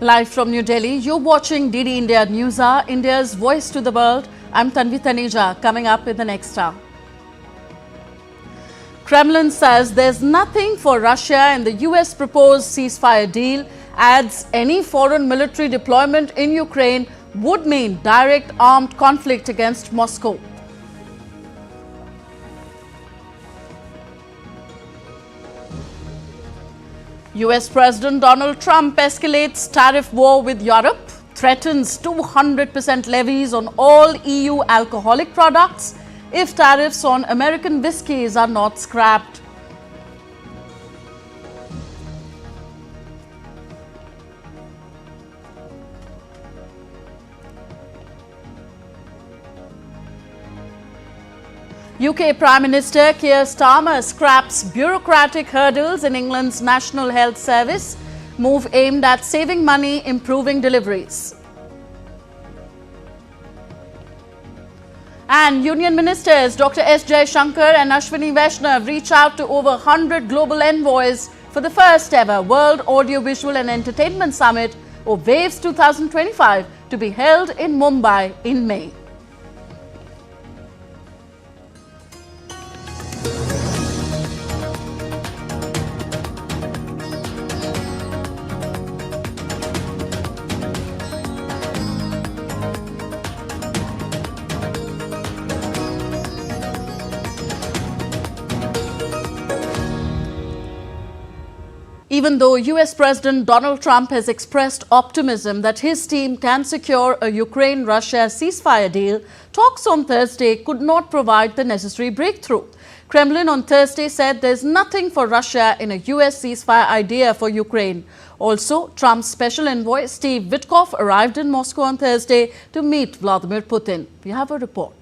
Live from New Delhi, you're watching DD India NewsHour, India's voice to the world. I'm Tanvi Taneja, coming up in the next hour. Kremlin says there's nothing for Russia in the US proposed ceasefire deal, adds any foreign military deployment in Ukraine would mean direct armed conflict against Moscow. US President Donald Trump escalates tariff war with Europe, threatens 200% levies on all EU alcoholic products if tariffs on American whiskies are not scrapped. UK Prime Minister Keir Starmer scraps bureaucratic hurdles in England's National Health Service, move aimed at saving money, improving deliveries. And Union Ministers Dr. S. Jaishankar and Ashwini Vaishnav reach out to over 100 global envoys for the first ever World Audiovisual and Entertainment Summit, or WAVES 2025, to be held in Mumbai in May. Even though US President Donald Trump has expressed optimism that his team can secure a Ukraine-Russia ceasefire deal, talks on Thursday could not provide the necessary breakthrough. Kremlin on Thursday said there's nothing for Russia in a US ceasefire idea for Ukraine. Also, Trump's special envoy Steve Witkoff arrived in Moscow on Thursday to meet Vladimir Putin. We have a report.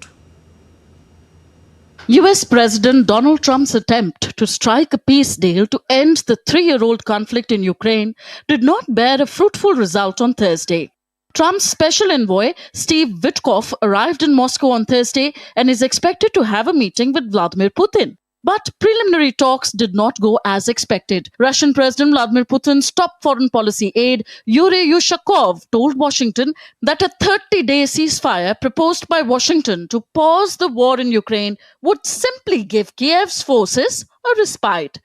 US President Donald Trump's attempt to strike a peace deal to end the 3-year-old conflict in Ukraine did not bear a fruitful result on Thursday. Trump's special envoy, Steve Witkoff, arrived in Moscow on Thursday and is expected to have a meeting with Vladimir Putin. But preliminary talks did not go as expected. Russian President Vladimir Putin's top foreign policy aide, Yuri Ushakov, told Washington that a 30-day ceasefire proposed by Washington to pause the war in Ukraine would simply give Kiev's forces a respite.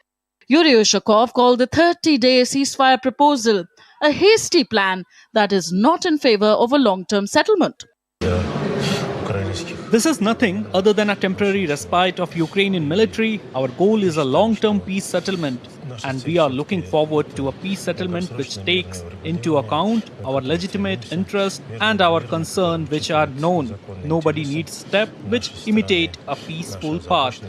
Yuri Ushakov called the 30-day ceasefire proposal a hasty plan that is not in favor of a long-term settlement. This is nothing other than a temporary respite of Ukrainian military. Our goal is a long-term peace settlement, and we are looking forward to a peace settlement which takes into account our legitimate interests and our concern which are known. Nobody needs steps which imitate a peaceful path.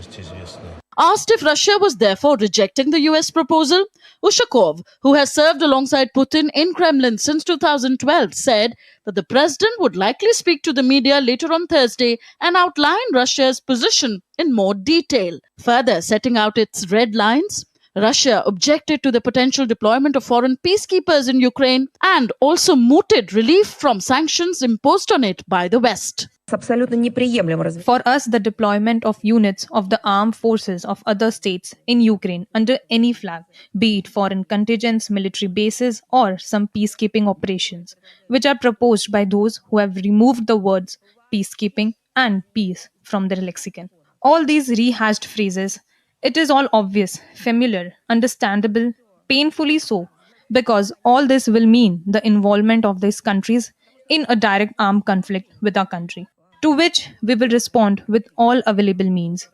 Asked if Russia was therefore rejecting the US proposal, Ushakov, who has served alongside Putin in Kremlin since 2012, said that the president would likely speak to the media later on Thursday and outline Russia's position in more detail. Further setting out its red lines, Russia objected to the potential deployment of foreign peacekeepers in Ukraine and also mooted relief from sanctions imposed on it by the West. For us, the deployment of units of the armed forces of other states in Ukraine under any flag, be it foreign contingents, military bases, or some peacekeeping operations, which are proposed by those who have removed the words peacekeeping and peace from their lexicon. All these rehashed phrases, it is all obvious, familiar, understandable, painfully so, because all this will mean the involvement of these countries in a direct armed conflict with our country, to which we will respond with all available means.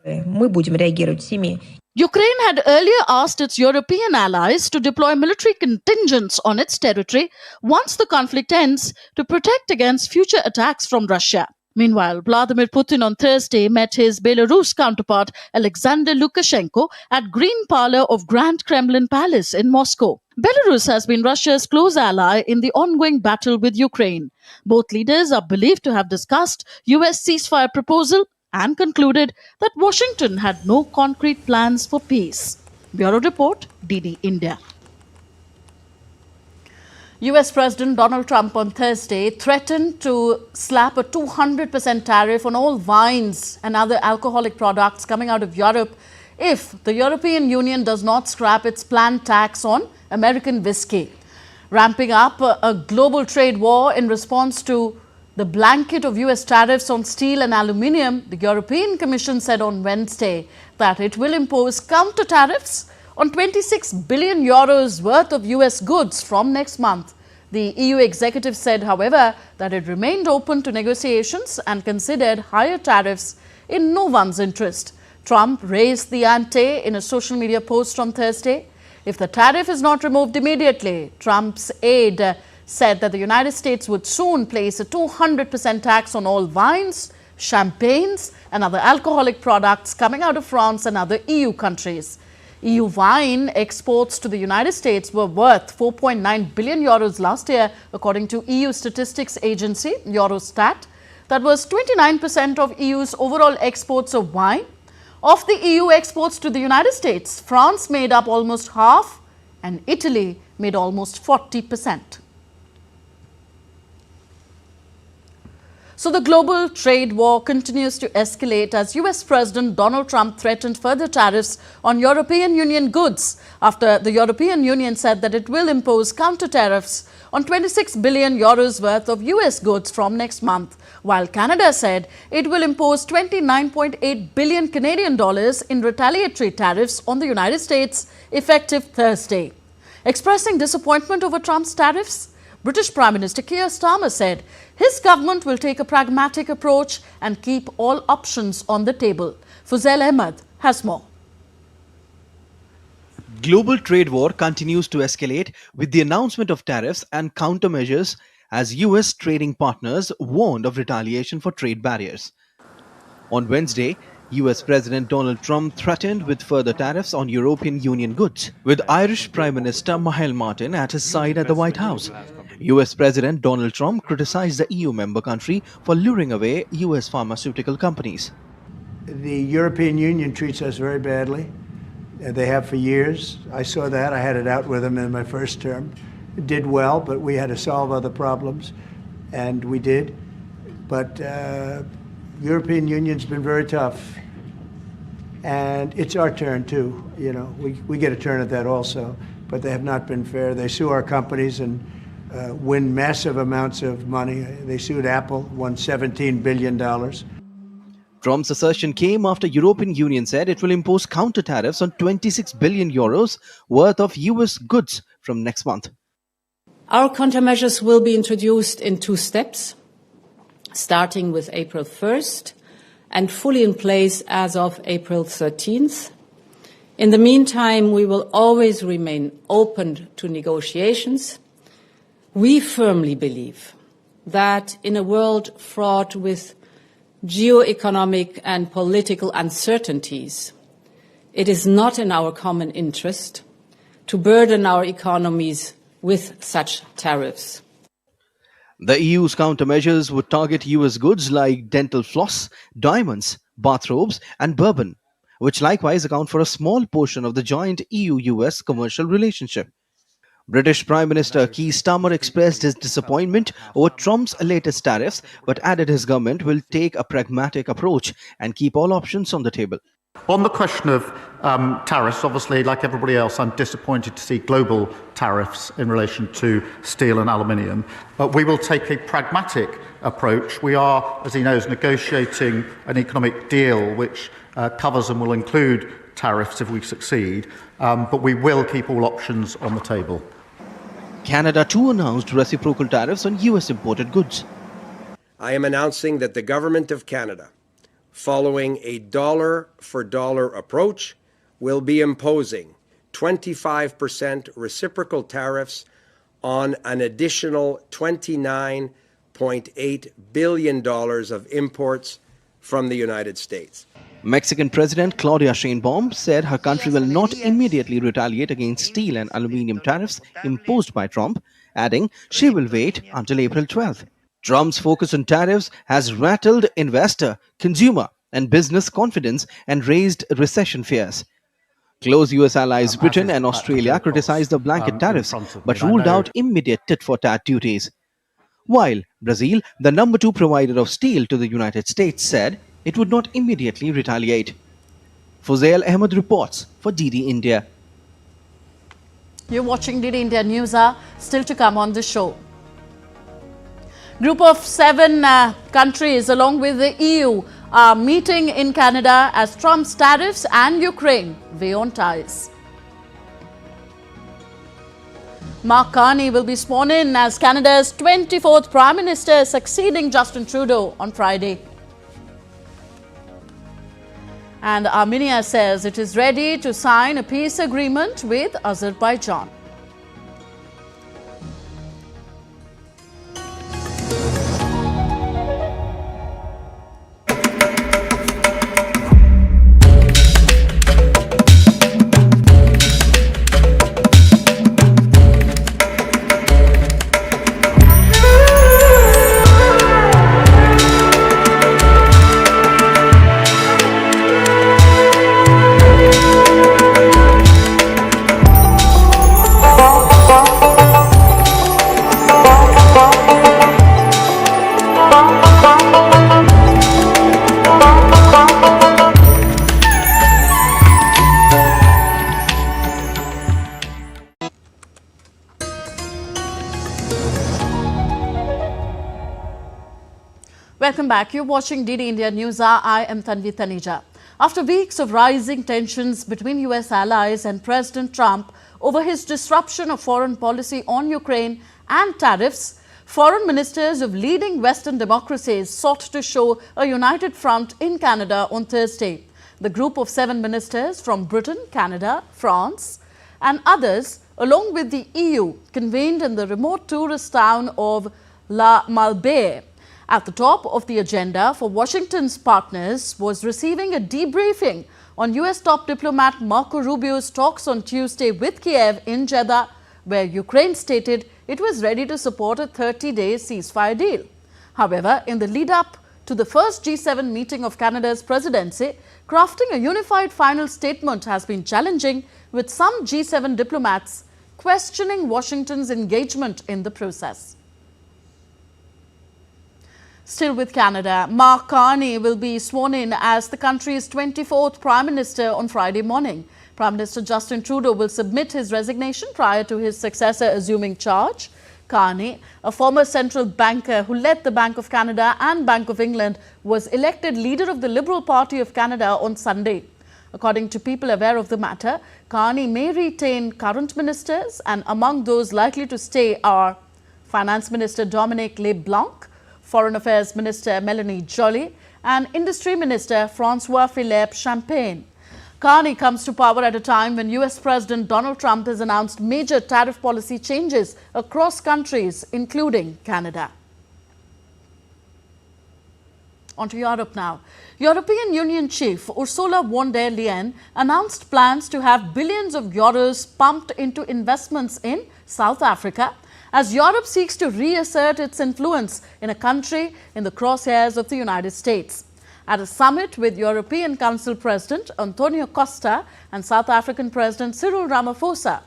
Ukraine had earlier asked its European allies to deploy military contingents on its territory once the conflict ends to protect against future attacks from Russia. Meanwhile, Vladimir Putin on Thursday met his Belarus counterpart Alexander Lukashenko at Green Parlor of Grand Kremlin Palace in Moscow. Belarus has been Russia's close ally in the ongoing battle with Ukraine. Both leaders are believed to have discussed US ceasefire proposal and concluded that Washington had no concrete plans for peace. Bureau Report, DD India. US President Donald Trump on Thursday threatened to slap a 200% tariff on all wines and other alcoholic products coming out of Europe if the European Union does not scrap its planned tax on American whiskey. Ramping up a global trade war in response to the blanket of US tariffs on steel and aluminium, the European Commission said on Wednesday that it will impose counter tariffs on 26 billion euros worth of US goods from next month. The EU executive said, however, that it remained open to negotiations and considered higher tariffs in no one's interest. Trump raised the ante in a social media post on Thursday. If the tariff is not removed immediately, Trump's aide said that the United States would soon place a 200% tax on all wines, champagnes and other alcoholic products coming out of France and other EU countries. EU wine exports to the United States were worth 4.9 billion euros last year, according to EU statistics agency Eurostat. That was 29% of EU's overall exports of wine. Of the EU exports to the United States, France made up almost half and Italy made almost 40%. So the global trade war continues to escalate as US President Donald Trump threatened further tariffs on European Union goods after the European Union said that it will impose counter tariffs on 26 billion euros worth of US goods from next month, while Canada said it will impose 29.8 billion Canadian dollars in retaliatory tariffs on the United States effective Thursday. Expressing disappointment over Trump's tariffs, British Prime Minister Keir Starmer said his government will take a pragmatic approach and keep all options on the table. Fuzail Ahmed has more. Global trade war continues to escalate with the announcement of tariffs and countermeasures as US trading partners warned of retaliation for trade barriers. On Wednesday, US President Donald Trump threatened with further tariffs on European Union goods, with Irish Prime Minister Michael Martin at his side at the White House. US President Donald Trump criticized the EU member country for luring away US pharmaceutical companies. The European Union treats us very badly. They have for years. I saw that. I had it out with them in my first term. It did well, but we had to solve other problems, and we did. But European Union's been very tough. And it's our turn, too. You know, we get a turn at that also. But they have not been fair. They sue our companies and win massive amounts of money. They sued Apple, won $17 billion. Trump's assertion came after European Union said it will impose counter tariffs on 26 billion euros worth of US goods from next month. Our countermeasures will be introduced in two steps, starting with April 1st and fully in place as of April 13th. In the meantime, we will always remain open to negotiations. We firmly believe that in a world fraught with geo-economic and political uncertainties, it is not in our common interest to burden our economies with such tariffs. The EU's countermeasures would target US goods like dental floss, diamonds, bathrobes and bourbon, which likewise account for a small portion of the joint EU-US commercial relationship. British Prime Minister Keir Starmer expressed his disappointment over Trump's latest tariffs, but added his government will take a pragmatic approach and keep all options on the table. On the question of tariffs, obviously, like everybody else, I'm disappointed to see global tariffs in relation to steel and aluminium. But we will take a pragmatic approach. We are, as he knows, negotiating an economic deal which covers and will include tariffs if we succeed, but we will keep all options on the table. Canada too announced reciprocal tariffs on US imported goods. I am announcing that the Government of Canada, following a dollar-for-dollar approach, will be imposing 25% reciprocal tariffs on an additional $29.8 billion of imports from the United States. Mexican President Claudia Sheinbaum said her country will not immediately retaliate against steel and aluminium tariffs imposed by Trump, adding she will wait until April 12th. Trump's focus on tariffs has rattled investor, consumer and business confidence and raised recession fears. Close US allies Britain and Australia criticized the blanket tariffs but ruled out immediate tit-for-tat duties. While Brazil, the number 2 provider of steel to the United States, said it would not immediately retaliate. Fuzail Ahmed reports for DD India. You're watching DD India NewsHour. Still to come on the show. Group of 7 countries along with the EU are meeting in Canada as Trump's tariffs and Ukraine weigh on ties. Mark Carney will be sworn in as Canada's 24th Prime Minister, succeeding Justin Trudeau on Friday. And Armenia says it is ready to sign a peace agreement with Azerbaijan. Welcome back. You're watching DD India NewsHour. I am Tanvi Taneja. After weeks of rising tensions between US allies and President Trump over his disruption of foreign policy on Ukraine and tariffs, foreign ministers of leading Western democracies sought to show a united front in Canada on Thursday. The group of 7 ministers from Britain, Canada, France and others, along with the EU, convened in the remote tourist town of La Malbaie. At the top of the agenda for Washington's partners was receiving a debriefing on US top diplomat Marco Rubio's talks on Tuesday with Kiev in Jeddah, where Ukraine stated it was ready to support a 30-day ceasefire deal. However, in the lead-up to the first G7 meeting of Canada's presidency, crafting a unified final statement has been challenging, with some G7 diplomats questioning Washington's engagement in the process. Still with Canada, Mark Carney will be sworn in as the country's 24th Prime Minister on Friday morning. Prime Minister Justin Trudeau will submit his resignation prior to his successor assuming charge. Carney, a former central banker who led the Bank of Canada and Bank of England, was elected leader of the Liberal Party of Canada on Sunday. According to people aware of the matter, Carney may retain current ministers, and among those likely to stay are Finance Minister Dominic LeBlanc, Foreign Affairs Minister Melanie Joly and Industry Minister François-Philippe Champagne. Carney comes to power at a time when US President Donald Trump has announced major tariff policy changes across countries, including Canada. On to Europe now. European Union chief Ursula von der Leyen announced plans to have billions of euros pumped into investments in South Africa as Europe seeks to reassert its influence in a country in the crosshairs of the United States. At a summit with European Council President Antonio Costa and South African President Cyril Ramaphosa,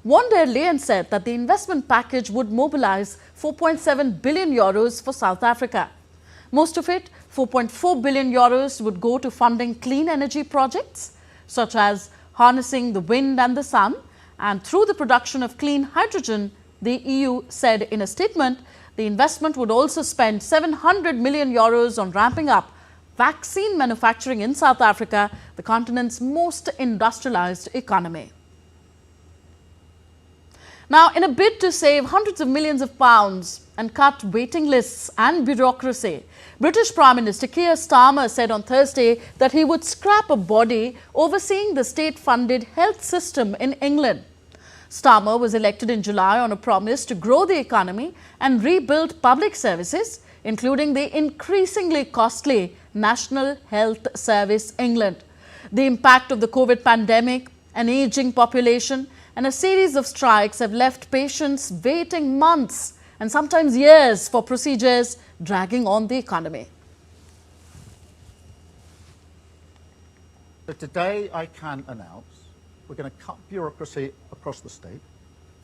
von der Leyen said that the investment package would mobilize 4.7 billion euros for South Africa. Most of it, 4.4 billion euros, would go to funding clean energy projects, such as harnessing the wind and the sun, and through the production of clean hydrogen. The EU said in a statement the investment would also spend 700 million euros on ramping up vaccine manufacturing in South Africa, the continent's most industrialized economy. Now, in a bid to save hundreds of millions of pounds and cut waiting lists and bureaucracy, British Prime Minister Keir Starmer said on Thursday that he would scrap a body overseeing the state-funded health system in England. Starmer was elected in July on a promise to grow the economy and rebuild public services, including the increasingly costly National Health Service England. The impact of the COVID pandemic, an aging population and a series of strikes have left patients waiting months and sometimes years for procedures, dragging on the economy. So today I can announce we're going to cut bureaucracy across the state,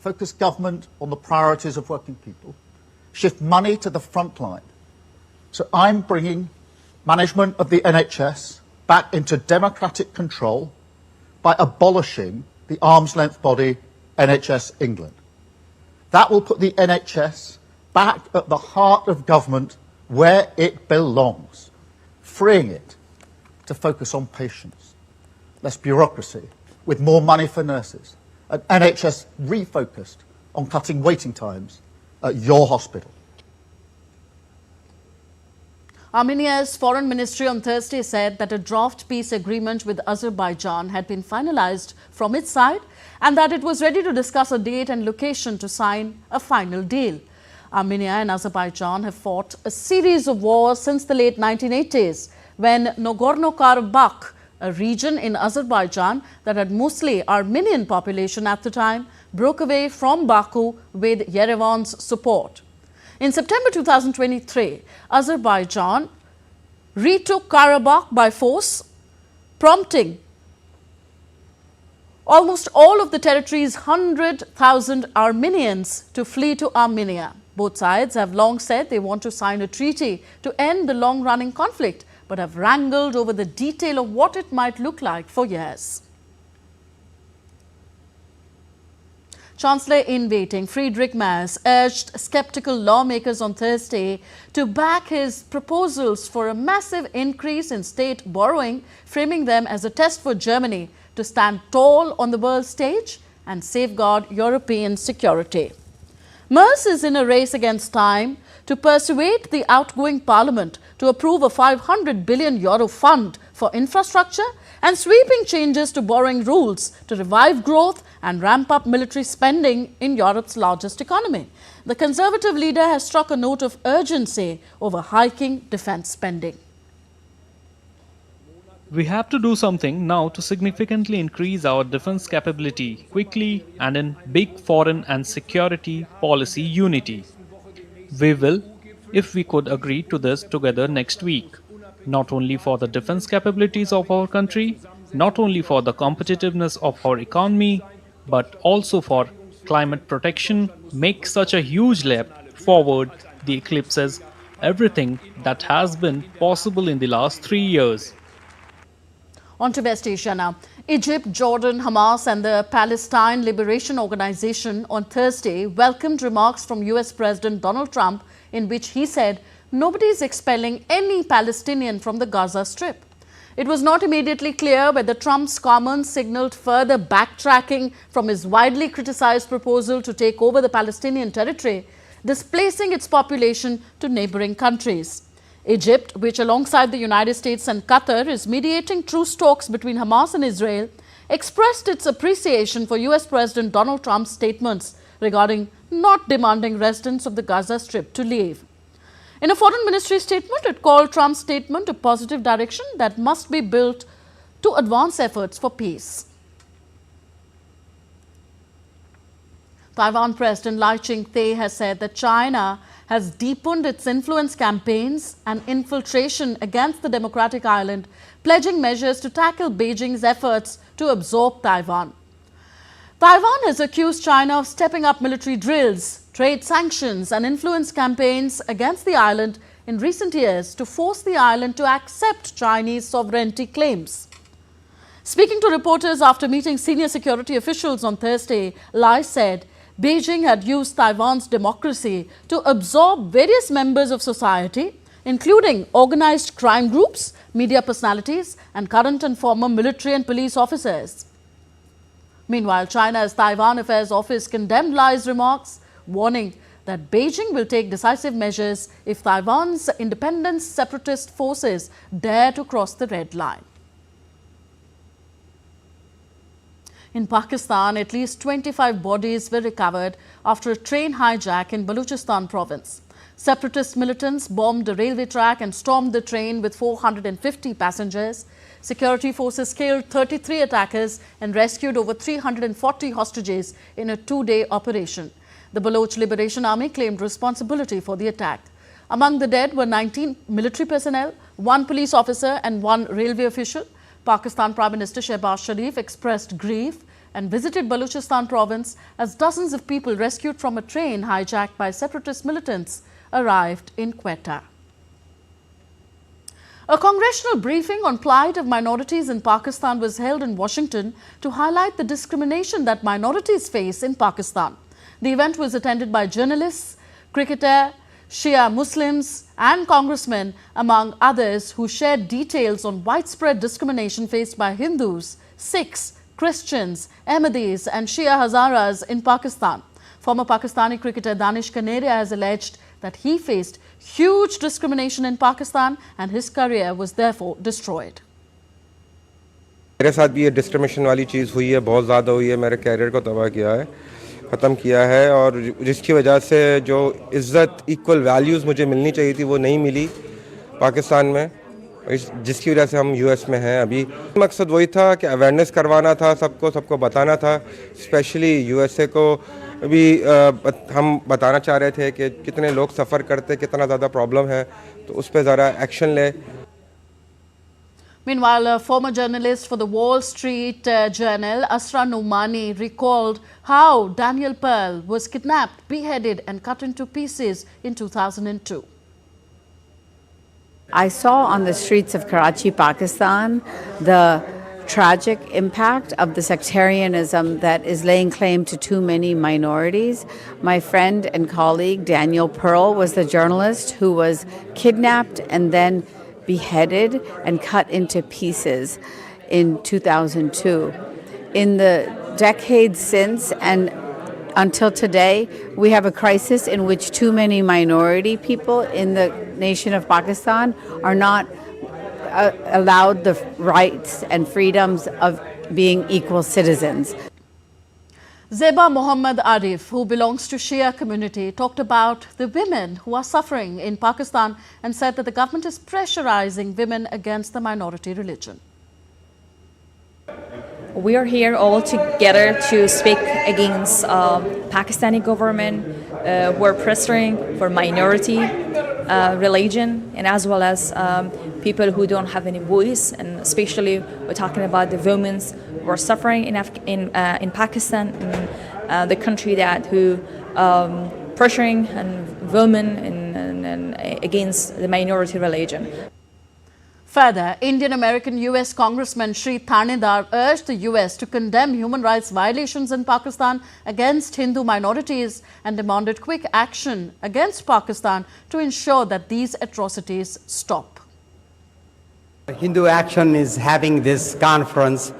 focus government on the priorities of working people, shift money to the front line. So I'm bringing management of the NHS back into democratic control by abolishing the arm's length body NHS England. That will put the NHS back at the heart of government where it belongs, freeing it to focus on patients, less bureaucracy, with more money for nurses, an NHS refocused on cutting waiting times at your hospital. Armenia's foreign ministry on Thursday said that a draft peace agreement with Azerbaijan had been finalized from its side and that it was ready to discuss a date and location to sign a final deal. Armenia and Azerbaijan have fought a series of wars since the late 1980s when Nagorno-Karabakh, a region in Azerbaijan that had mostly Armenian population at the time, broke away from Baku with Yerevan's support. In September 2023, Azerbaijan retook Karabakh by force, prompting almost all of the territory's 100,000 Armenians to flee to Armenia. Both sides have long said they want to sign a treaty to end the long-running conflict, but have wrangled over the detail of what it might look like for years. Chancellor-in-waiting Friedrich Merz urged skeptical lawmakers on Thursday to back his proposals for a massive increase in state borrowing, framing them as a test for Germany to stand tall on the world stage and safeguard European security. Merz is in a race against time to persuade the outgoing parliament to approve a €500 billion fund for infrastructure and sweeping changes to borrowing rules to revive growth and ramp up military spending in Europe's largest economy. The Conservative leader has struck a note of urgency over hiking defense spending. We have to do something now to significantly increase our defense capability quickly and in big foreign and security policy unity. We will, if we could agree to this together next week, not only for the defense capabilities of our country, not only for the competitiveness of our economy, but also for climate protection, make such a huge leap forward that eclipses everything that has been possible in the last 3 years. On to West Asia now. Egypt, Jordan, Hamas and the Palestine Liberation Organization on Thursday welcomed remarks from US President Donald Trump in which he said nobody is expelling any Palestinian from the Gaza Strip. It was not immediately clear whether Trump's comments signaled further backtracking from his widely criticized proposal to take over the Palestinian territory, displacing its population to neighboring countries. Egypt, which alongside the United States and Qatar is mediating truce talks between Hamas and Israel, expressed its appreciation for US President Donald Trump's statements regarding not demanding residents of the Gaza Strip to leave. In a foreign ministry statement, it called Trump's statement a positive direction that must be built to advance efforts for peace. Taiwan President Lai Ching-te has said that China has deepened its influence campaigns and infiltration against the democratic island, pledging measures to tackle Beijing's efforts to absorb Taiwan. Taiwan has accused China of stepping up military drills, trade sanctions and influence campaigns against the island in recent years to force the island to accept Chinese sovereignty claims. Speaking to reporters after meeting senior security officials on Thursday, Lai said Beijing had used Taiwan's democracy to absorb various members of society, including organized crime groups, media personalities, and current and former military and police officers. Meanwhile, China's Taiwan Affairs Office condemned Lai's remarks, warning that Beijing will take decisive measures if Taiwan's independent separatist forces dare to cross the red line. In Pakistan, at least 25 bodies were recovered after a train hijack in Balochistan province. Separatist militants bombed a railway track and stormed the train with 450 passengers. Security forces killed 33 attackers and rescued over 340 hostages in a 2-day operation. The Baloch Liberation Army claimed responsibility for the attack. Among the dead were 19 military personnel, 1 police officer and 1 railway official. Pakistan Prime Minister Shehbaz Sharif expressed grief and visited Balochistan province as dozens of people rescued from a train hijacked by separatist militants arrived in Quetta. A congressional briefing on plight of minorities in Pakistan was held in Washington to highlight the discrimination that minorities face in Pakistan. The event was attended by journalists, cricketer, Shia Muslims and congressmen, among others, who shared details on widespread discrimination faced by Hindus, Sikhs, Christians, Ahmadis and Shia Hazaras in Pakistan. Former Pakistani cricketer Danish Kaneria has alleged that he faced huge discrimination in Pakistan and his career was therefore destroyed. मेरे साथ भी ये discrimination वाली चीज़ हुई है, बहुत ज़्यादा हुई है, मेरे कैरियर को तबाह किया है, ख़त्म किया है और जिसकी वजह से जो इज़्ज़त, इक्वल वैल्यूज़ मुझे मिलनी चाहिए थी वो नहीं मिली पाकिस्तान में, जिसकी वजह से हम यूएस में हैं अभी। मकसद वही था कि अवेयरनेस करवाना था, सबको बताना था, स्पेशली यूएसए को भी हम बताना चाह रहे थे कि कितने लोग सफ़र करते, कितना ज़्यादा प्रॉब्लम है, तो उस पर ज़रा एक्शन ले। Meanwhile, a former journalist for the Wall Street Journal, Asra Noumani, recalled how Daniel Pearl was kidnapped, beheaded and cut into pieces in 2002. I saw on the streets of Karachi, Pakistan, the tragic impact of the sectarianism that is laying claim to too many minorities. My friend and colleague Daniel Pearl was the journalist who was kidnapped and then beheaded and cut into pieces in 2002. In the decades since and until today, we have a crisis in which too many minority people in the nation of Pakistan are not allowed the rights and freedoms of being equal citizens. Zeba Muhammad Arif, who belongs to Shia community, talked about the women who are suffering in Pakistan and said that the government is pressurizing women against the minority religion. We are here all together to speak against Pakistani government who are pressuring for minority religion and as well as people who don't have any voice, and especially we're talking about the women who are suffering in Pakistan, in the country that who pressuring and women and against the minority religion. Further, Indian-American U.S. Congressman Shri Thanedar urged the U.S. to condemn human rights violations in Pakistan against Hindu minorities and demanded quick action against Pakistan to ensure that these atrocities stop. Hindu Action is having this conference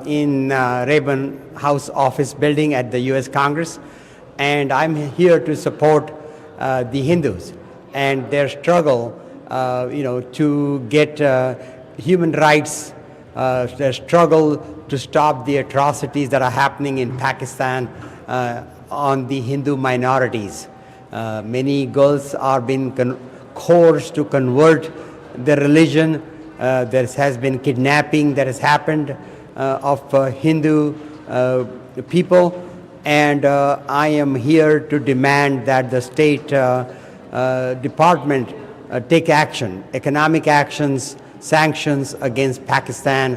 in Rayburn House Office building at the U.S. Congress, and I'm here to support the Hindus and their struggle to get human rights, their struggle to stop the atrocities that are happening in Pakistan on the Hindu minorities. Many girls are being coerced to convert their religion. There has been kidnapping that has happened of Hindu people, and I am here to demand that the State Department take action, economic actions, sanctions against Pakistan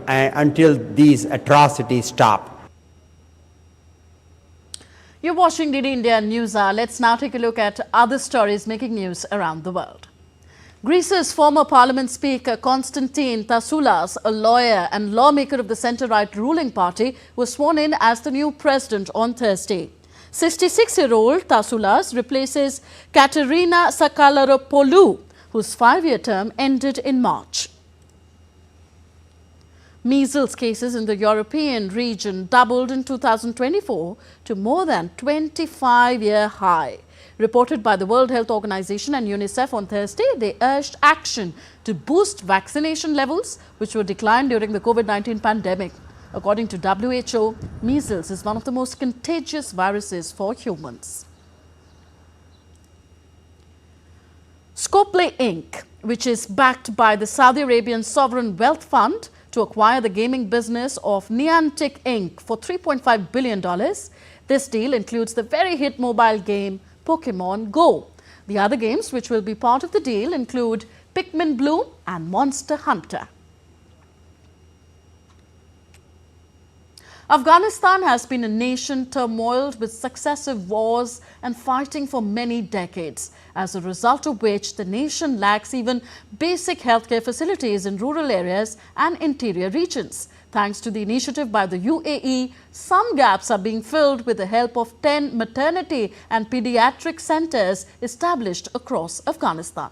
until these atrocities stop. You're watching DD India NewsHour. Let's now take a look at other stories making news around the world. Greece's former Parliament Speaker Konstantin Tassoulas, a lawyer and lawmaker of the centre-right ruling party, was sworn in as the new president on Thursday. 66-year-old Tassoulas replaces Katerina Sakalaropoulou, whose 5-year term ended in March. Measles cases in the European region doubled in 2024 to more than 25-year high. Reported by the World Health Organization and UNICEF on Thursday, they urged action to boost vaccination levels, which were declined during the COVID-19 pandemic. According to WHO, measles is one of the most contagious viruses for humans. Scopely Inc., which is backed by the Saudi Arabian Sovereign Wealth Fund to acquire the gaming business of Niantic Inc. for $3.5 billion. This deal includes the very hit mobile game Pokemon Go. The other games which will be part of the deal include Pikmin Bloom and Monster Hunter. Afghanistan has been a nation turmoiled with successive wars and fighting for many decades, as a result of which the nation lacks even basic healthcare facilities in rural areas and interior regions. Thanks to the initiative by the UAE, some gaps are being filled with the help of 10 maternity and pediatric centers established across Afghanistan.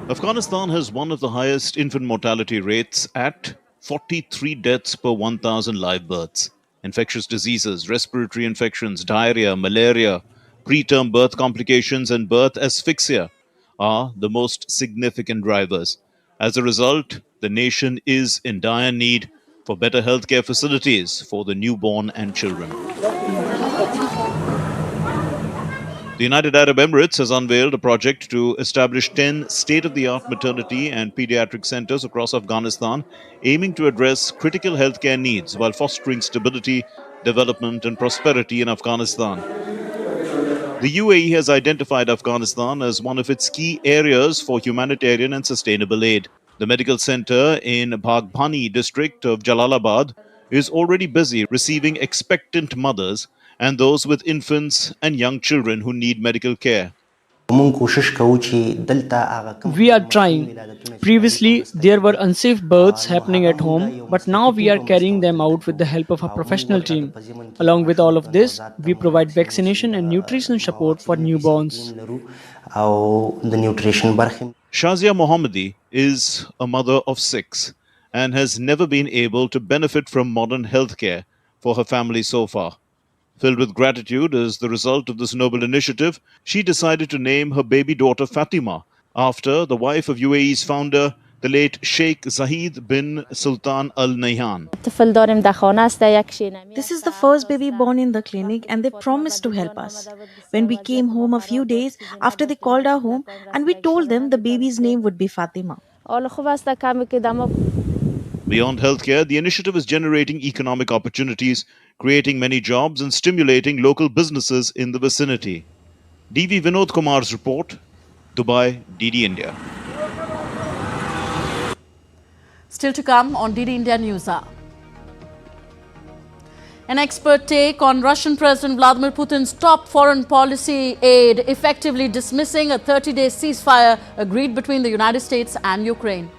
Afghanistan has one of the highest infant mortality rates at 43 deaths per 1,000 live births. Infectious diseases, respiratory infections, diarrhea, malaria, preterm birth complications and birth asphyxia are the most significant drivers. As a result, the nation is in dire need for better healthcare facilities for the newborn and children. The United Arab Emirates has unveiled a project to establish 10 state-of-the-art maternity and pediatric centers across Afghanistan, aiming to address critical healthcare needs while fostering stability, development and prosperity in Afghanistan. The UAE has identified Afghanistan as one of its key areas for humanitarian and sustainable aid. The medical center in Bhagbhani district of Jalalabad is already busy receiving expectant mothers and those with infants and young children who need medical care. We are trying. Previously, there were unsafe births happening at home, but now we are carrying them out with the help of a professional team. Along with all of this, we provide vaccination and nutrition support for newborns. Shazia Mohammadi is a mother of 6 and has never been able to benefit from modern healthcare for her family so far. Filled with gratitude as the result of this noble initiative, she decided to name her baby daughter Fatima after the wife of UAE's founder, the late Sheikh Zahid bin Sultan Al Nahyan. This is the first baby born in the clinic and they promised to help us. When we came home a few days after, they called our home and we told them the baby's name would be Fatima. Beyond healthcare, the initiative is generating economic opportunities, creating many jobs and stimulating local businesses in the vicinity. DV Vinod Kumar's report, Dubai, DD India. Still to come on DD India NewsHour. An expert take on Russian President Vladimir Putin's top foreign policy aide, effectively dismissing a 30-day ceasefire agreed between the United States and Ukraine.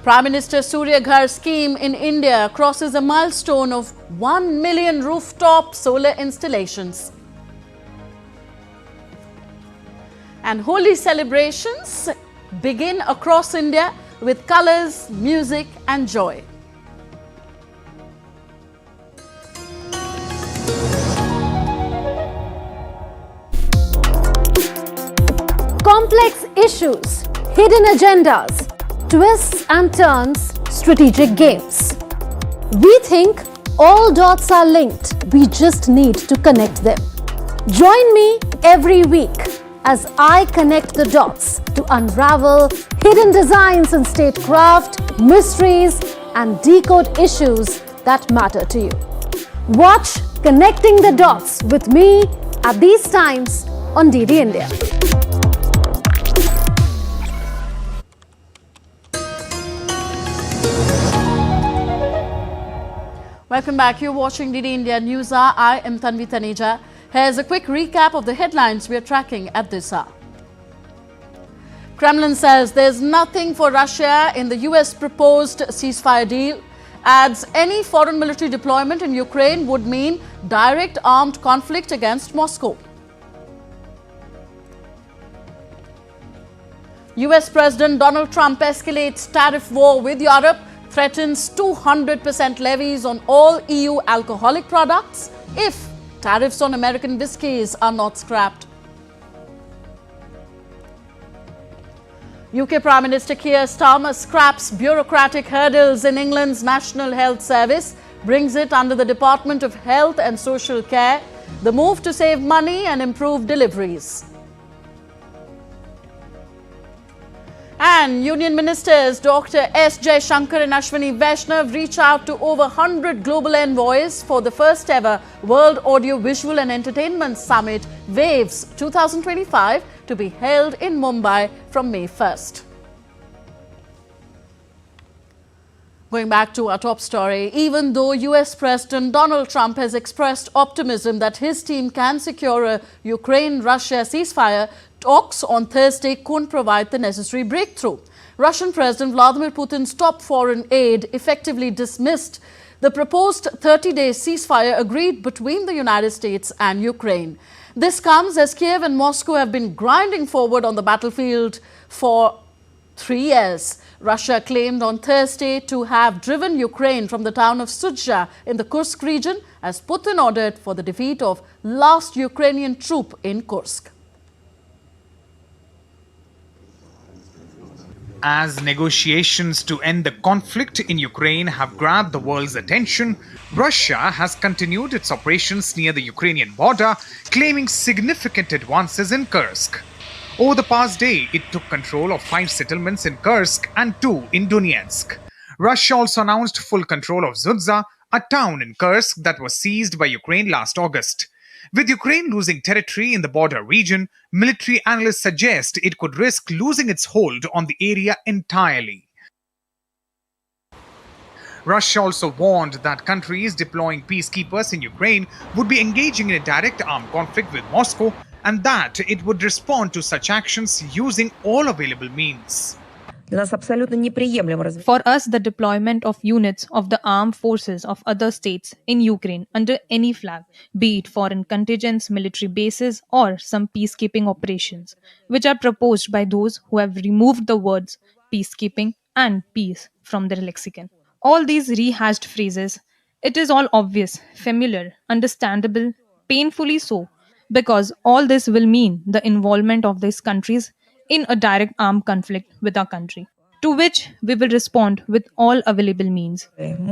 Prime Minister Surya Ghar's scheme in India crosses a milestone of 1 million rooftop solar installations. And Holi celebrations begin across India with colours, music and joy. Complex issues, hidden agendas, twists and turns, strategic games. We think all dots are linked. We just need to connect them. Join me every week as I connect the dots to unravel hidden designs in statecraft, mysteries, and decode issues that matter to you. Watch Connecting the Dots with me at these times on DD India. Welcome back. You're watching DD India NewsHour. I am Tanvi Taneja. Here's a quick recap of the headlines we are tracking at this hour. Kremlin says there's nothing for Russia in the US proposed ceasefire deal. Adds any foreign military deployment in Ukraine would mean direct armed conflict against Moscow. US President Donald Trump escalates tariff war with Europe, threatens 200% levies on all EU alcoholic products if tariffs on American whiskies are not scrapped. UK Prime Minister Keir Starmer scraps bureaucratic hurdles in England's National Health Service, brings it under the Department of Health and Social Care, the move to save money and improve deliveries. And Union Ministers Dr. S. Jaishankar and Ashwini Vaishnav reach out to over 100 global envoys for the first ever World Audio Visual and Entertainment Summit Waves 2025 to be held in Mumbai from May 1st. Going back to our top story, even though US President Donald Trump has expressed optimism that his team can secure a Ukraine-Russia ceasefire, talks on Thursday couldn't provide the necessary breakthrough. Russian President Vladimir Putin's top foreign aide effectively dismissed the proposed 30-day ceasefire agreed between the United States and Ukraine. This comes as Kiev and Moscow have been grinding forward on the battlefield for 3 years. Russia claimed on Thursday to have driven Ukraine from the town of Sudzha in the Kursk region as Putin ordered for the defeat of last Ukrainian troop in Kursk. As negotiations to end the conflict in Ukraine have grabbed the world's attention, Russia has continued its operations near the Ukrainian border, claiming significant advances in Kursk. Over the past day, it took control of 5 settlements in Kursk and 2 in Donetsk. Russia also announced full control of Sudzha, a town in Kursk that was seized by Ukraine last August. With Ukraine losing territory in the border region, military analysts suggest it could risk losing its hold on the area entirely. Russia also warned that countries deploying peacekeepers in Ukraine would be engaging in a direct armed conflict with Moscow, and that it would respond to such actions using all available means. For us, the deployment of units of the armed forces of other states in Ukraine under any flag, be it foreign contingents, military bases, or some peacekeeping operations, which are proposed by those who have removed the words peacekeeping and peace from their lexicon. All these rehashed phrases, it is all obvious, familiar, understandable, painfully so, because all this will mean the involvement of these countries in a direct armed conflict with our country, to which we will respond with all available means. On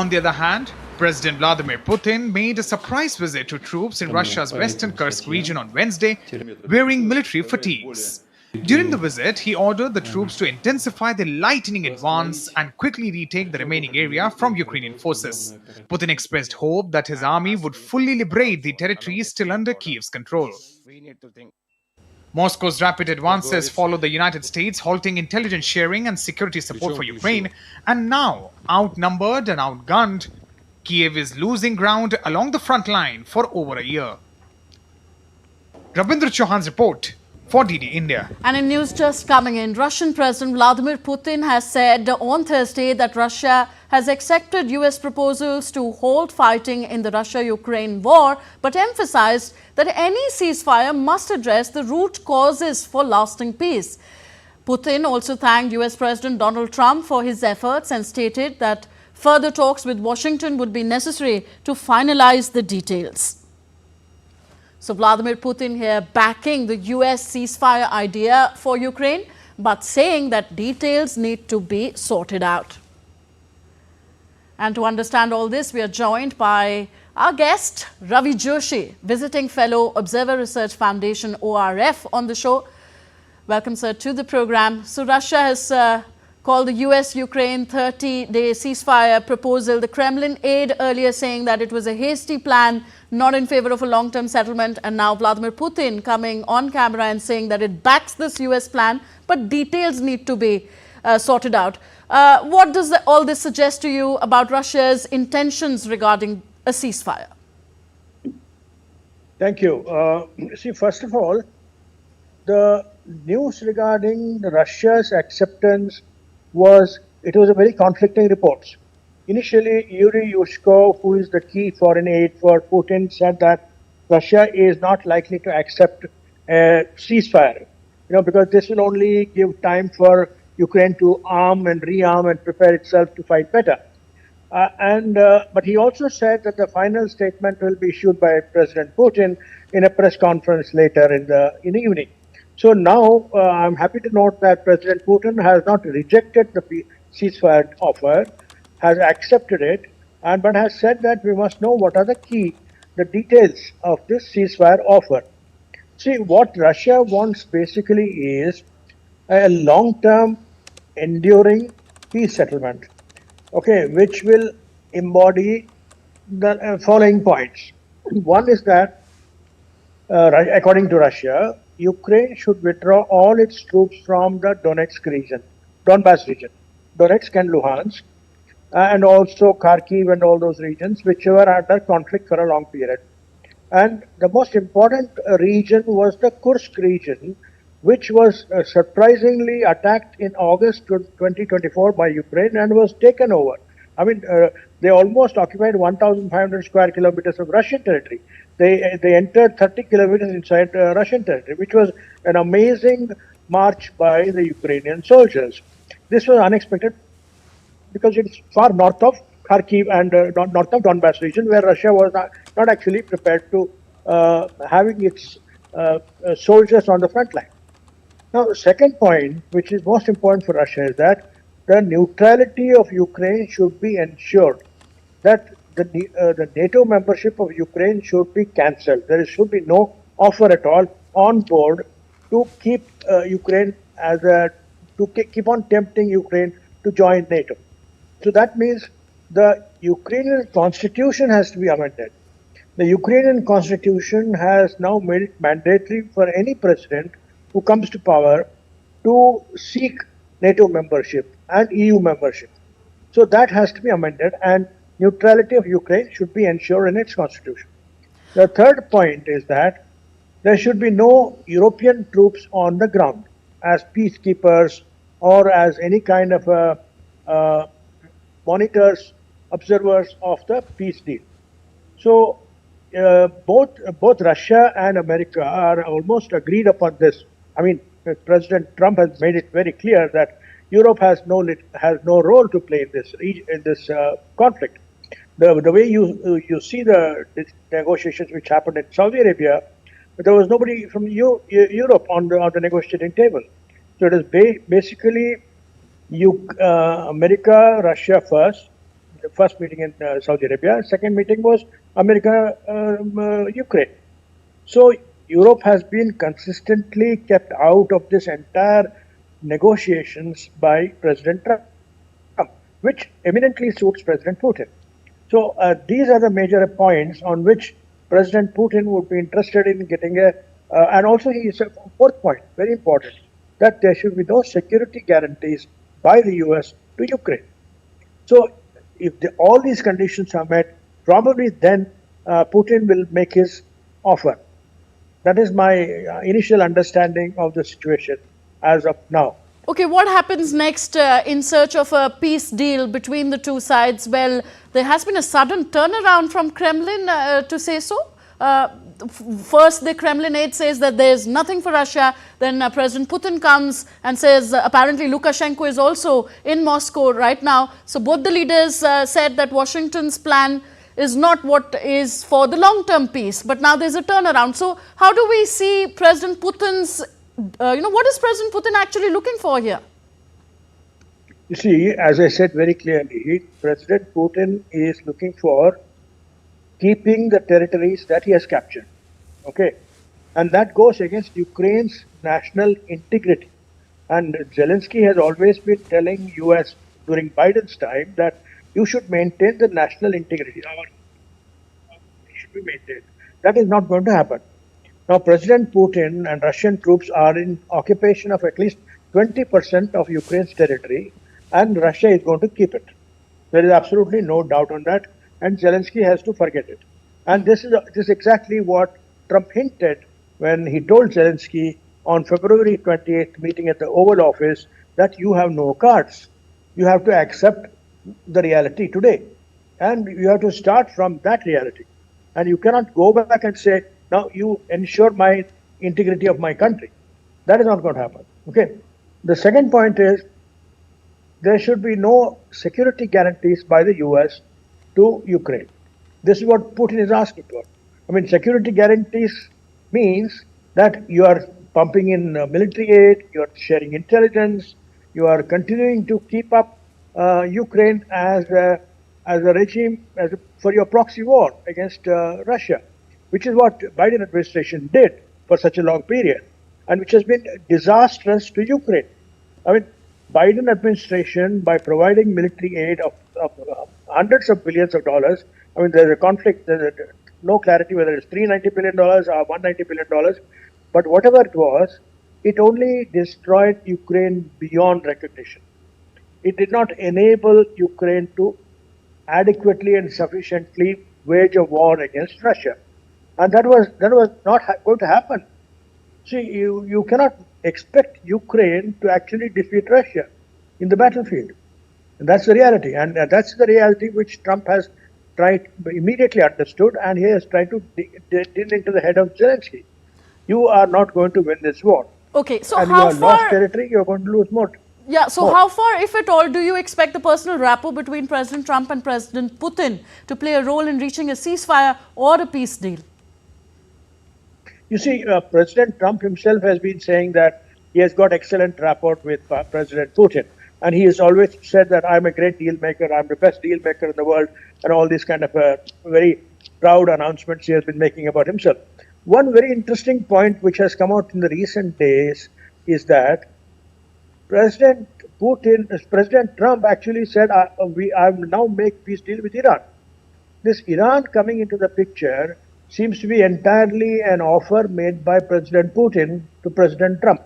the other hand, President Vladimir Putin made a surprise visit to troops in Russia's western Kursk region on Wednesday, wearing military fatigues. During the visit, he ordered the troops to intensify their lightning advance and quickly retake the remaining area from Ukrainian forces. Putin expressed hope that his army would fully liberate the territories still under Kiev's control. Moscow's rapid advances follow the United States halting intelligence sharing and security support for Ukraine, and now, outnumbered and outgunned, Kiev is losing ground along the front line for over a year. Rabindra Chauhan's report for DD India. And in news just coming in, Russian President Vladimir Putin has said on Thursday that Russia has accepted US proposals to halt fighting in the Russia-Ukraine war, but emphasized that any ceasefire must address the root causes for lasting peace. Putin also thanked US President Donald Trump for his efforts and stated that further talks with Washington would be necessary to finalize the details. So Vladimir Putin here backing the US ceasefire idea for Ukraine, but saying that details need to be sorted out. And to understand all this, we are joined by our guest, Ravi Joshi, visiting fellow Observer Research Foundation, ORF, on the show. Welcome, sir, to the program. So Russia has called the US-Ukraine 30-day ceasefire proposal. The Kremlin aide earlier saying that it was a hasty plan, not in favor of a long-term settlement. And now Vladimir Putin coming on camera and saying that it backs this US plan, but details need to be sorted out. What does all this suggest to you about Russia's intentions regarding a ceasefire? Thank you. See, first of all, the news regarding Russia's acceptance was a very conflicting report. Initially, Yuri Yushkov, who is the key foreign aide for Putin, said that Russia is not likely to accept a ceasefire, because this will only give time for Ukraine to arm and rearm and prepare itself to fight better. But he also said that the final statement will be issued by President Putin in a press conference later in the evening. So now I'm happy to note that President Putin has not rejected the ceasefire offer, has accepted it, but has said that we must know what are the details of this ceasefire offer. See, what Russia wants basically is a long-term, enduring peace settlement, okay, which will embody the following points. One is that, according to Russia, Ukraine should withdraw all its troops from the Donbass region, Donetsk and Luhansk, and also Kharkiv and all those regions, which were under conflict for a long period. And the most important region was the Kursk region, which was surprisingly attacked in August 2024 by Ukraine and was taken over. I mean, they almost occupied 1,500 square kilometers of Russian territory. They entered 30 kilometers inside Russian territory, which was an amazing march by the Ukrainian soldiers. This was unexpected because it's far north of Kharkiv and north of Donbass region, where Russia was not actually prepared to having its soldiers on the front line. Now, the second point, which is most important for Russia, is that the neutrality of Ukraine should be ensured, that the NATO membership of Ukraine should be cancelled. There should be no offer at all on board to keep Ukraine keep on tempting Ukraine to join NATO. So that means the Ukrainian constitution has to be amended. The Ukrainian constitution has now made it mandatory for any president who comes to power to seek NATO membership and EU membership. So that has to be amended, and neutrality of Ukraine should be ensured in its constitution. The third point is that there should be no European troops on the ground as peacekeepers or as any kind of monitors, observers of the peace deal. So both Russia and America are almost agreed upon this. I mean, President Trump has made it very clear that Europe has no role to play in this conflict. The way you see the negotiations which happened in Saudi Arabia, there was nobody from Europe on the negotiating table. So it is basically America, Russia first. The first meeting in Saudi Arabia. Second meeting was America, Ukraine. So Europe has been consistently kept out of this entire negotiations by President Trump, which eminently suits President Putin. So these are the major points on which President Putin would be interested in getting and also he is a fourth point, very important, that there should be no security guarantees by the US to Ukraine. So if all these conditions are met, probably then Putin will make his offer. That is my initial understanding of the situation as of now. Okay, what happens next in search of a peace deal between the two sides? Well, there has been a sudden turnaround from Kremlin, to say so. First, the Kremlin aide says that there is nothing for Russia. Then President Putin comes and says apparently Lukashenko is also in Moscow right now. So both the leaders said that Washington's plan is not what is for the long-term peace. But now there's a turnaround. So how do we see President Putin's, what is President Putin actually looking for here? You see, as I said very clearly, President Putin is looking for keeping the territories that he has captured. Okay, and that goes against Ukraine's national integrity. And Zelensky has always been telling US during Biden's time that you should maintain the national integrity. It should be maintained. That is not going to happen. Now, President Putin and Russian troops are in occupation of at least 20% of Ukraine's territory, and Russia is going to keep it. There is absolutely no doubt on that, and Zelensky has to forget it. And this is exactly what Trump hinted when he told Zelensky on February 28th meeting at the Oval Office that you have no cards. You have to accept the reality today. And you have to start from that reality. And you cannot go back and say, now you ensure my integrity of my country. That is not going to happen. Okay. The second point is there should be no security guarantees by the US to Ukraine. This is what Putin is asking for. I mean, security guarantees means that you are pumping in military aid, you are sharing intelligence, you are continuing to keep up Ukraine as a regime for your proxy war against Russia, which is what Biden administration did for such a long period, and which has been disastrous to Ukraine. I mean, Biden administration, by providing military aid of hundreds of billions of dollars, I mean, there's a conflict, there's no clarity whether it's $390 billion or $190 billion, but whatever it was, it only destroyed Ukraine beyond recognition. It did not enable Ukraine to adequately and sufficiently wage a war against Russia. And that was not going to happen. See, you cannot expect Ukraine to actually defeat Russia in the battlefield. And that's the reality. And that's the reality which Trump has immediately understood, and he has tried to drill into the head of Zelensky. You are not going to win this war. Okay, so and how you have lost territory, you're going to lose more. Yeah, so how far, if at all, do you expect the personal rapport between President Trump and President Putin to play a role in reaching a ceasefire or a peace deal? You see, President Trump himself has been saying that he has got excellent rapport with President Putin. And he has always said that I'm a great deal maker, I'm the best deal maker in the world, and all these kind of very proud announcements he has been making about himself. One very interesting point which has come out in the recent days is that President Trump actually said, I will now make peace deal with Iran. This Iran coming into the picture seems to be entirely an offer made by President Putin to President Trump.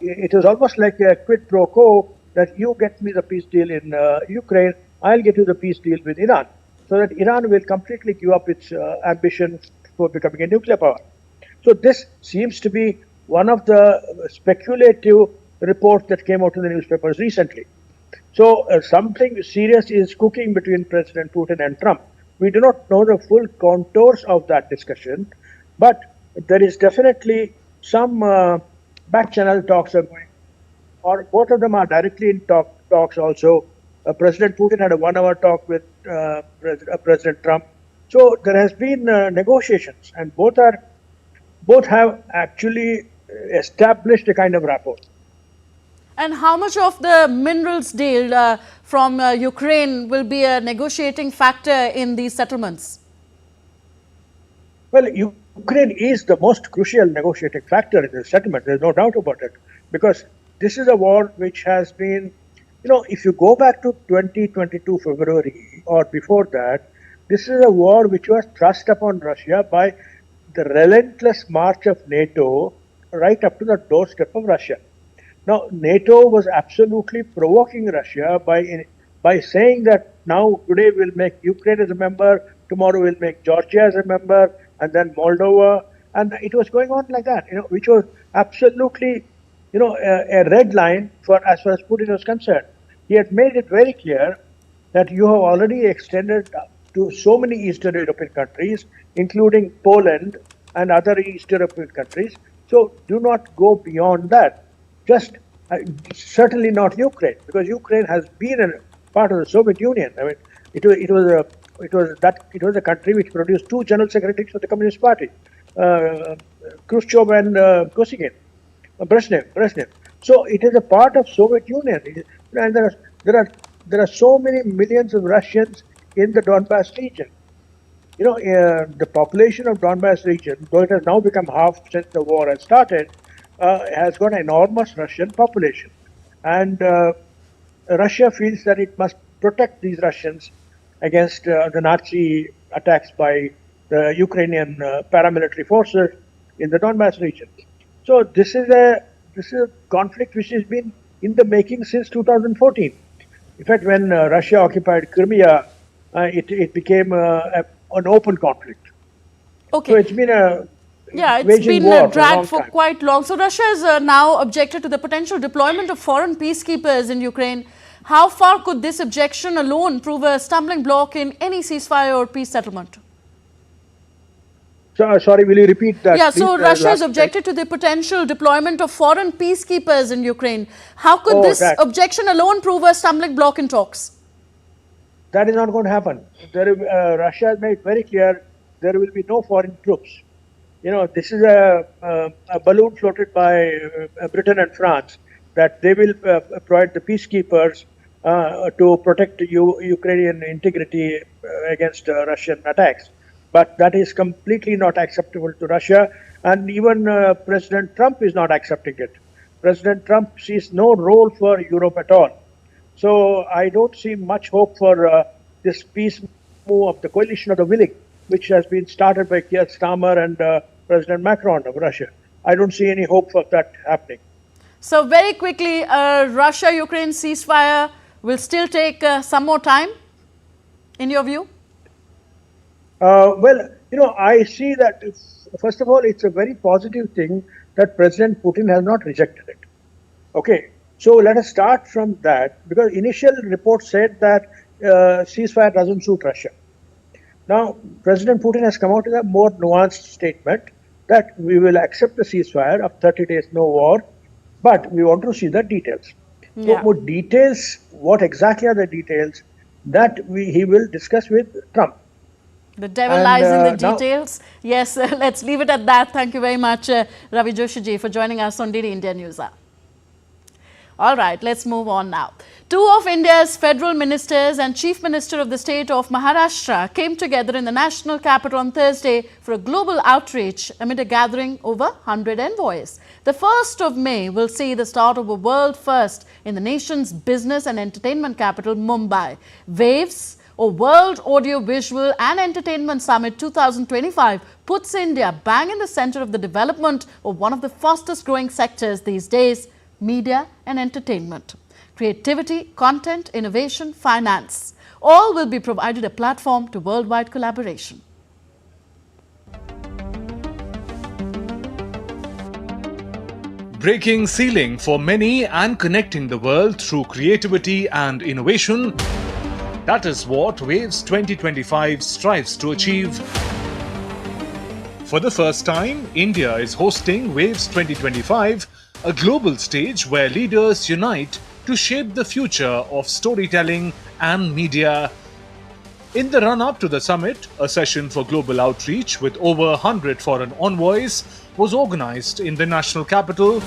It is almost like a quid pro quo that you get me the peace deal in Ukraine, I'll get you the peace deal with Iran, so that Iran will completely give up its ambition for becoming a nuclear power. So this seems to be one of the speculative reports that came out in the newspapers recently. So something serious is cooking between President Putin and Trump. We do not know the full contours of that discussion, but there is definitely some back channel talks are going, or both of them are directly in talks also. President Putin had a 1 hour talk with President Trump. So there has been negotiations, and both have actually established a kind of rapport. And how much of the minerals deal from Ukraine will be a negotiating factor in these settlements? Well, Ukraine is the most crucial negotiating factor in the settlement. There's no doubt about it. Because this is a war which has been, if you go back to 2022 February or before that, this is a war which was thrust upon Russia by the relentless march of NATO right up to the doorstep of Russia. Now, NATO was absolutely provoking Russia by saying that now today we'll make Ukraine as a member, tomorrow we'll make Georgia as a member, and then Moldova, and it was going on like that, which was absolutely, a red line as far as Putin was concerned. He had made it very clear that you have already extended to so many Eastern European countries, including Poland and other East European countries. So do not go beyond that. Just certainly not Ukraine, because Ukraine has been a part of the Soviet Union. I mean, it was a country which produced two general secretaries of the Communist Party, Khrushchev and Brezhnev. So it is a part of Soviet Union, and there are so many millions of Russians in the Donbass region. The population of Donbass region, though it has now become half since the war has started, has got an enormous Russian population, and Russia feels that it must protect these Russians against the Nazi attacks by the Ukrainian paramilitary forces in the Donbass region. So this is a conflict which has been in the making since 2014. In fact, when Russia occupied Crimea, it became an open conflict. Okay. So it's been it's been dragged for quite long. So Russia has now objected to the potential deployment of foreign peacekeepers in Ukraine. How far could this objection alone prove a stumbling block in any ceasefire or peace settlement? So, sorry, will you repeat that? Yeah, so Russia has objected to the potential deployment of foreign peacekeepers in Ukraine. How could this objection alone prove a stumbling block in talks? That is not going to happen. Russia has made very clear there will be no foreign troops. This is a balloon floated by Britain and France that they will provide the peacekeepers to protect Ukrainian integrity against Russian attacks. But that is completely not acceptable to Russia. And even President Trump is not accepting it. President Trump sees no role for Europe at all. So I don't see much hope for this peace move of the coalition of the willing, which has been started by Keir Starmer and President Macron of Russia. I don't see any hope of that happening. So very quickly, Russia-Ukraine ceasefire will still take some more time, in your view? Well, I see that, first of all, it's a very positive thing that President Putin has not rejected it. Okay, so let us start from that, because initial reports said that ceasefire doesn't suit Russia. Now, President Putin has come out with a more nuanced statement that we will accept the ceasefire of 30 days, no war, but we want to see the details. Yeah. So, more details, what exactly are the details, that he will discuss with Trump. The devil lies in the details. Yes, let's leave it at that. Thank you very much, Ravi Joshi ji, for joining us on DD India NewsHour. All right, let's move on now. Two of India's federal ministers and Chief Minister of the state of Maharashtra came together in the national capital on Thursday for a global outreach amid a gathering over 100 envoys. The 1st of May will see the start of a world first in the nation's business and entertainment capital, Mumbai. WAVES, or World Audio Visual and Entertainment Summit 2025, puts India bang in the center of the development of one of the fastest growing sectors these days, media and entertainment. Creativity, content, innovation, finance, all will be provided a platform to worldwide collaboration. Breaking ceiling for many and connecting the world through creativity and innovation. That is what WAVES 2025 strives to achieve. For the first time, India is hosting WAVES 2025, a global stage where leaders unite to shape the future of storytelling and media. In the run-up to the summit, a session for global outreach with over 100 foreign envoys was organized in the national capital.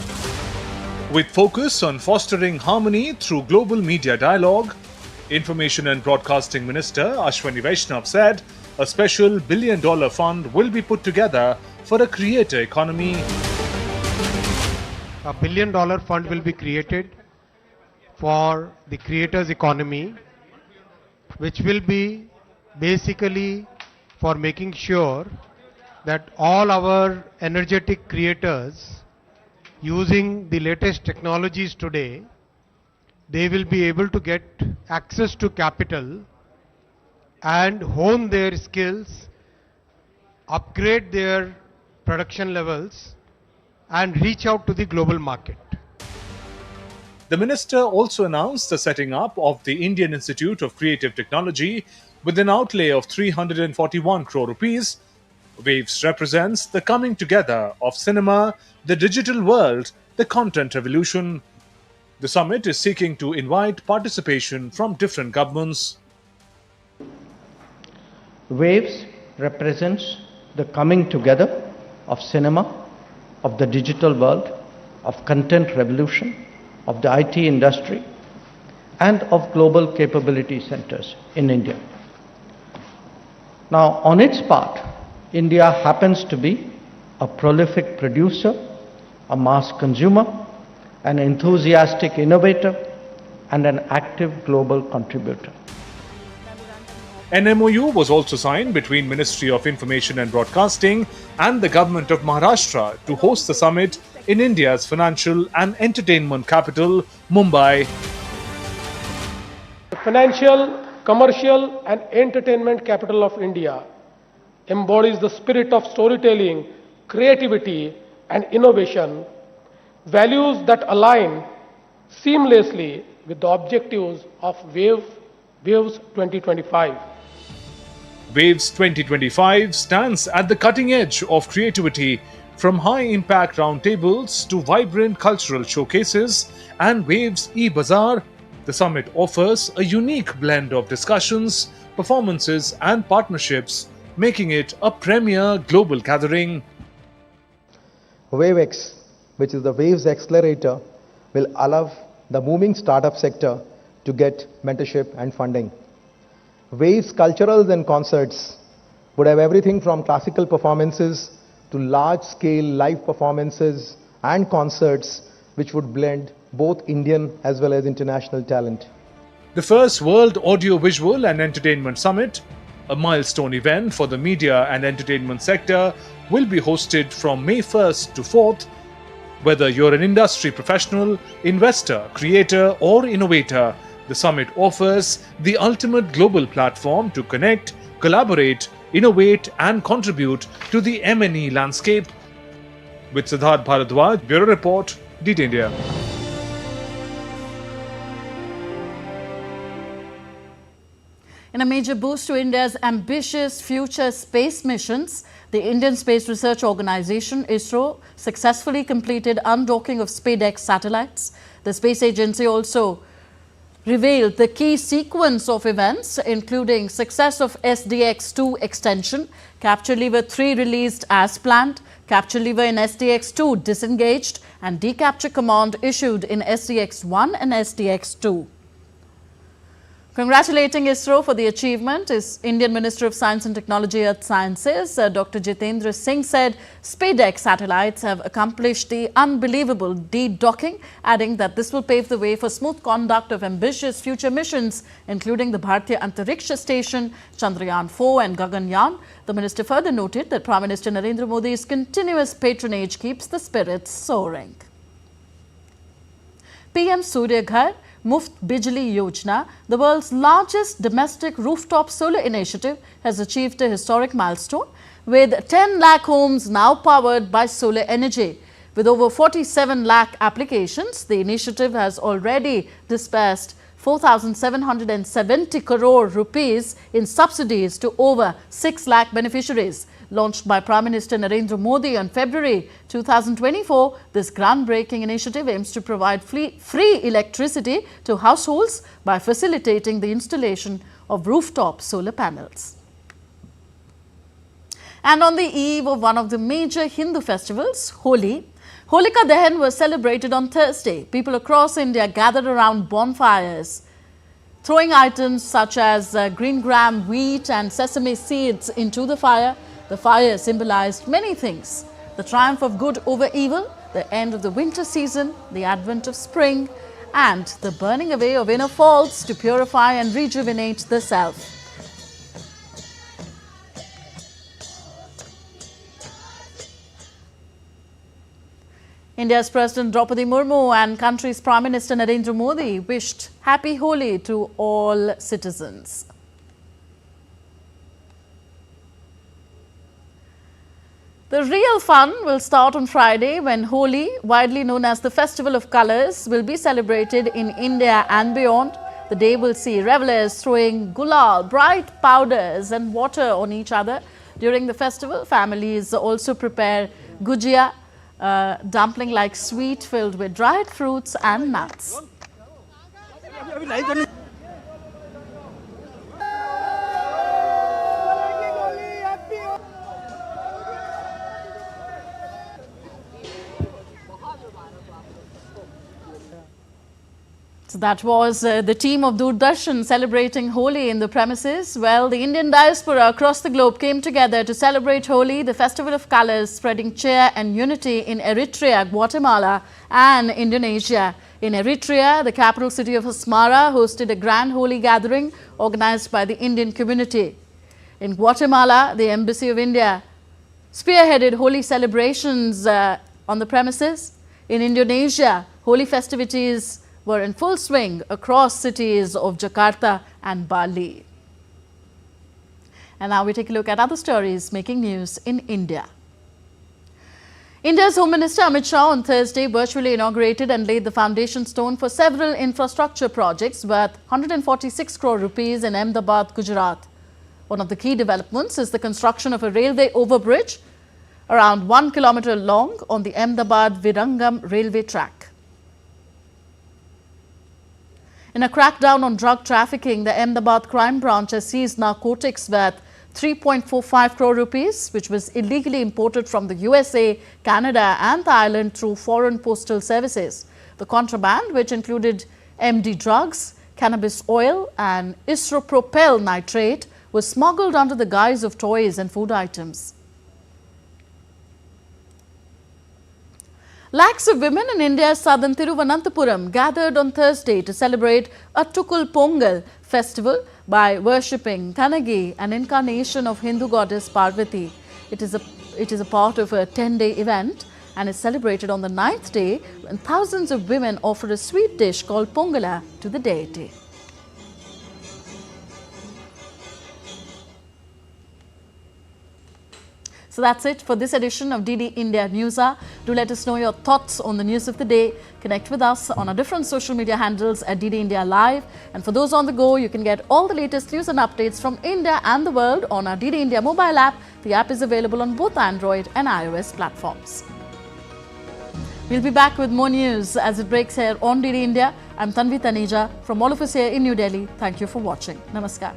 With focus on fostering harmony through global media dialogue, Information and Broadcasting Minister Ashwini Vaishnav said a special $1 billion fund will be put together for a creator economy. A $1 billion fund will be created for the creators economy, which will be basically for making sure that all our energetic creators, using the latest technologies today, they will be able to get access to capital and hone their skills, upgrade their production levels, and reach out to the global market. The minister also announced the setting up of the Indian Institute of Creative Technology with an outlay of 341 crore rupees. WAVES represents the coming together of cinema, the digital world, the content revolution. The summit is seeking to invite participation from different governments. WAVES represents the coming together of cinema, of the digital world, of content revolution, of the IT industry, and of global capability centers in India. Now, on its part, India happens to be a prolific producer, a mass consumer, an enthusiastic innovator, and an active global contributor. An MOU was also signed between Ministry of Information and Broadcasting and the Government of Maharashtra to host the summit in India's financial and entertainment capital, Mumbai. The financial, commercial and entertainment capital of India embodies the spirit of storytelling, creativity and innovation, values that align seamlessly with the objectives of WAVES 2025. WAVES 2025 stands at the cutting edge of creativity, from high-impact roundtables to vibrant cultural showcases and WAVES e-Bazaar. The summit offers a unique blend of discussions, performances and partnerships, making it a premier global gathering. WaveX, which is the WAVES accelerator, will allow the moving startup sector to get mentorship and funding. WAVES culturals and concerts would have everything from classical performances to large-scale live performances and concerts which would blend both Indian as well as international talent. The first World Audiovisual and Entertainment Summit, a milestone event for the media and entertainment sector, will be hosted from May 1st to 4th. Whether you're an industry professional, investor, creator, or innovator, the summit offers the ultimate global platform to connect, collaborate, innovate, and contribute to the M&E landscape. With Siddharth Bharadwaj, Bureau Report, DT India. In a major boost to India's ambitious future space missions, the Indian Space Research Organisation, ISRO, successfully completed undocking of SpaceX satellites. The space agency also revealed the key sequence of events, including success of SDX-2 extension, capture lever 3 released as planned, capture lever in SDX-2 disengaged, and decapture command issued in SDX-1 and SDX-2. Congratulating ISRO for the achievement is Indian Minister of Science and Technology Earth Sciences, Dr. Jitendra Singh said SpaceX satellites have accomplished the unbelievable de-docking, adding that this will pave the way for smooth conduct of ambitious future missions, including the Bharatiya Antariksha Station, Chandrayaan-4 and Gaganyaan. The minister further noted that Prime Minister Narendra Modi's continuous patronage keeps the spirits soaring. PM Surya Ghar Muft Bijli Yojana, the world's largest domestic rooftop solar initiative, has achieved a historic milestone with 10 lakh homes now powered by solar energy. With over 47 lakh applications, the initiative has already disbursed 4,770 crore rupees in subsidies to over 6 lakh beneficiaries. Launched by Prime Minister Narendra Modi on February 2024, this groundbreaking initiative aims to provide free electricity to households by facilitating the installation of rooftop solar panels. And on the eve of one of the major Hindu festivals, Holi, Holika Dahan was celebrated on Thursday. People across India gathered around bonfires, throwing items such as green gram, wheat and sesame seeds into the fire. The fire symbolized many things: the triumph of good over evil, the end of the winter season, the advent of spring, and the burning away of inner faults to purify and rejuvenate the self. India's President Draupadi Murmu and country's Prime Minister Narendra Modi wished Happy Holi to all citizens. The real fun will start on Friday when Holi, widely known as the Festival of Colours, will be celebrated in India and beyond. The day will see revelers throwing gulal, bright powders and water on each other. During the festival, families also prepare gujia, dumpling-like sweet filled with dried fruits and nuts. So that was the team of Doordarshan celebrating Holi in the premises. Well, the Indian diaspora across the globe came together to celebrate Holi, the festival of colours, spreading cheer and unity in Eritrea, Guatemala and Indonesia. In Eritrea, the capital city of Asmara hosted a grand Holi gathering organized by the Indian community. In Guatemala, the Embassy of India spearheaded Holi celebrations on the premises. In Indonesia, Holi festivities were in full swing across cities of Jakarta and Bali. And now we take a look at other stories making news in India. India's Home Minister Amit Shah on Thursday virtually inaugurated and laid the foundation stone for several infrastructure projects worth 146 crore rupees in Ahmedabad, Gujarat. One of the key developments is the construction of a railway overbridge around 1 kilometer long on the Ahmedabad-Virangam railway track. In a crackdown on drug trafficking, the Ahmedabad crime branch has seized narcotics worth 3.45 crore rupees, which was illegally imported from the USA, Canada and Thailand through foreign postal services. The contraband, which included MD drugs, cannabis oil and isopropyl nitrate, was smuggled under the guise of toys and food items. Lakhs of women in India's southern Thiruvananthapuram gathered on Thursday to celebrate a Tukul Pongal festival by worshipping Thanagi, an incarnation of Hindu goddess Parvati. It is a part of a 10-day event and is celebrated on the 9th day when thousands of women offer a sweet dish called Pongala to the deity. So that's it for this edition of DD India NewsHour. Do let us know your thoughts on the news of the day. Connect with us on our different social media handles at DD India Live. And for those on the go, you can get all the latest news and updates from India and the world on our DD India mobile app. The app is available on both Android and iOS platforms. We'll be back with more news as it breaks here on DD India. I'm Tanvi Taneja from all of us here in New Delhi. Thank you for watching. Namaskar.